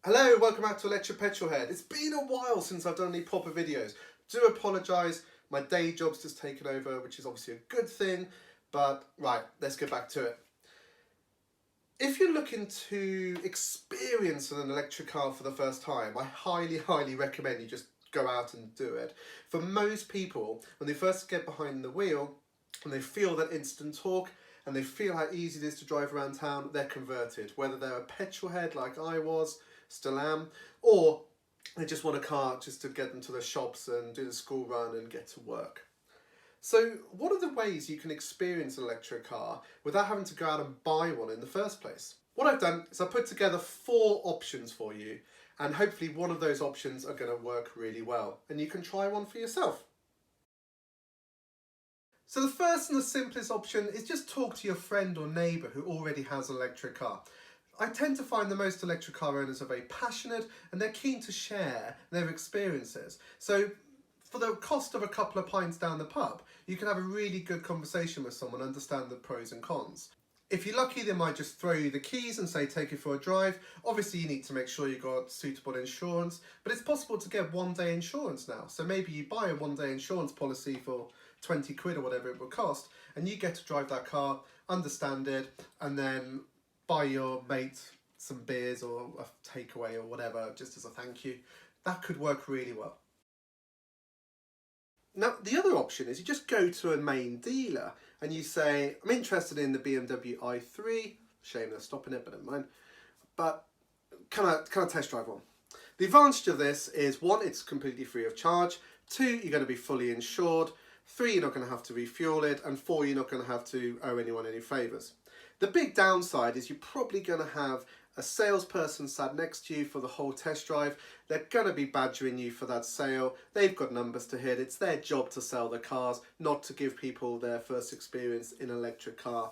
Hello, welcome back to electricpetrolhead. It's been a while since I've done any proper videos. Do apologise, my day job's just taken over, which is obviously a good thing, but right, let's get back to it. If you're looking to experience an electric car for the first time, I highly recommend you just go out and do it. For most people, when they first get behind the wheel and they feel that instant torque and they feel how easy it is to drive around town, they're converted. Whether they're a petrolhead like I was, still am, or they just want a car just to get them to the shops and do the school run and get to work. So what are the ways you can experience an electric car without having to go out and buy one in the first place? What I've done is I put together 4 options for you, and hopefully one of those options are going to work really well and you can try one for yourself. So the first and the simplest option is just talk to your friend or neighbour who already has an electric car. I tend to find the most electric car owners are very passionate and they're keen to share their experiences. So for the cost of a couple of pints down the pub, you can have a really good conversation with someone, understand the pros and cons. If you're lucky, they might just throw you the keys and say take you for a drive. Obviously you need to make sure you've got suitable insurance, but it's possible to get one-day insurance now. So maybe you buy a one-day insurance policy for 20 quid or whatever it will cost, and you get to drive that car, understand it, and then buy your mate some beers or a takeaway or whatever just as a thank you. That could work really well. Now the other option is you just go to a main dealer and you say, I'm interested in the BMW i3, shame they're stopping it, but never mind, but can I test drive one? The advantage of this is 1, it's completely free of charge, 2, you're going to be fully insured, 3, you're not going to have to refuel it, and 4, you're not going to have to owe anyone any favours. The big downside is you're probably going to have a salesperson sat next to you for the whole test drive. They're going to be badgering you for that sale. They've got numbers to hit. It's their job to sell the cars, not to give people their first experience in an electric car.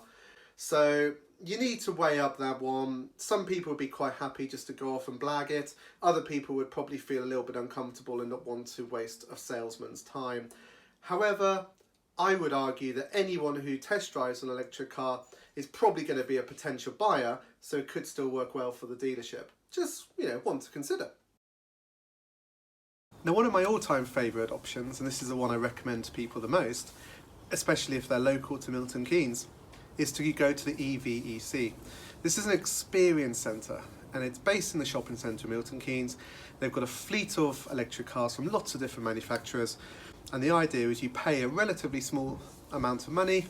So you need to weigh up that one. Some people would be quite happy just to go off and blag it. Other people would probably feel a little bit uncomfortable and not want to waste a salesman's time. However, I would argue that anyone who test drives an electric car is probably going to be a potential buyer, so it could still work well for the dealership. Just, one to consider. Now, one of my all-time favourite options, and this is the one I recommend to people the most, especially if they're local to Milton Keynes, is to go to the EVEC. This is an experience centre, and it's based in the shopping centre of Milton Keynes. They've got a fleet of electric cars from lots of different manufacturers, and the idea is you pay a relatively small amount of money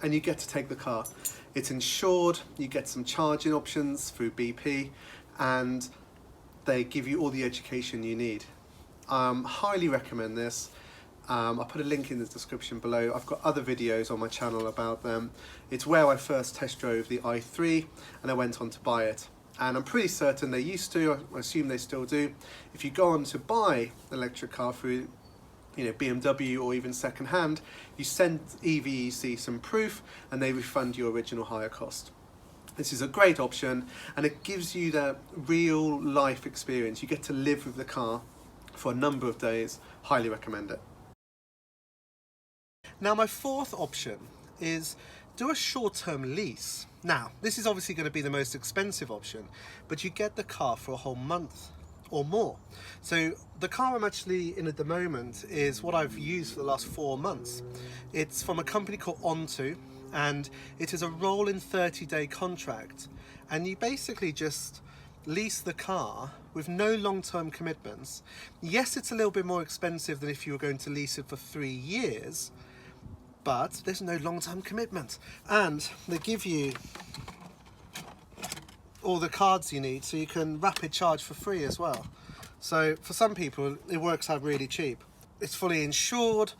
and you get to take the car. It's insured, you get some charging options through BP, and they give you all the education you need. Highly recommend this. I'll put a link in the description below. I've got other videos on my channel about them. It's where I first test drove the i3 and I went on to buy it. And I'm pretty certain they used to, I assume they still do. If you go on to buy an electric car through BMW or even second hand, you send EVEC some proof and they refund your original hire cost. This is a great option and it gives you that real life experience. You get to live with the car for a number of days. Highly recommend it. Now my 4th option is do a short-term lease. Now this is obviously going to be the most expensive option, but you get the car for a whole month or more. So the car I'm actually in at the moment is what I've used for the last 4 months. It's from a company called Onto, and it is a rolling 30-day contract, and you basically just lease the car with no long-term commitments. Yes, it's a little bit more expensive than if you were going to lease it for 3 years, but there's no long-term commitment, and they give you all the cards you need, so you can rapid charge for free as well. So for some people it works out really cheap. It's fully insured.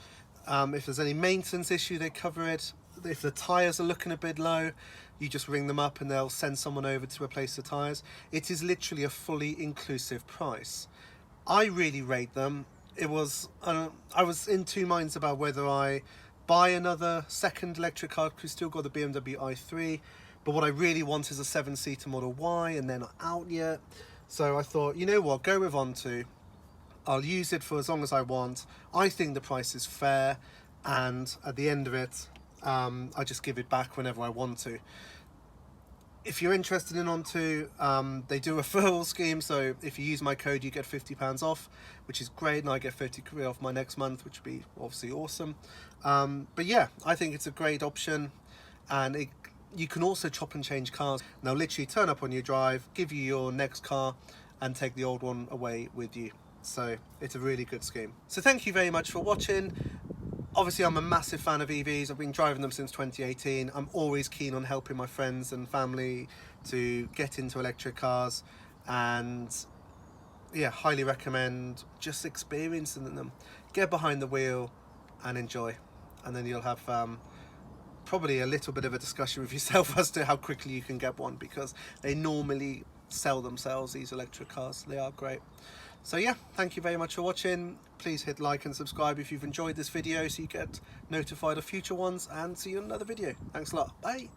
If there's any maintenance issue, they cover it. If the tyres are looking a bit low, you just ring them up and they'll send someone over to replace the tyres. It is literally a fully inclusive price. I really rate them. I was in 2 minds about whether I buy another second electric car, because we've still got the BMW i3, but what I really want is a 7-seater Model Y, and they're not out yet. So I thought, you know what, go with Onto. I'll use it for as long as I want. I think the price is fair, and at the end of it, I just give it back whenever I want to. If you're interested in Onto, they do a referral scheme, so if you use my code you get £50 off, which is great, and I get 50 quid off my next month, which would be obviously awesome. But yeah, I think it's a great option, and you can also chop and change cars. Now literally turn up on your drive, give you your next car, and take the old one away with you. So it's a really good scheme. So thank you very much for watching. Obviously, I'm a massive fan of EVs. I've been driving them since 2018. I'm always keen on helping my friends and family to get into electric cars, and yeah, highly recommend just experiencing them. Get behind the wheel and enjoy, and then you'll have probably a little bit of a discussion with yourself as to how quickly you can get one, because they normally sell themselves, these electric cars. They are great. So yeah, thank you very much for watching. Please hit like and subscribe if you've enjoyed this video so you get notified of future ones, and see you in another video. Thanks a lot. Bye.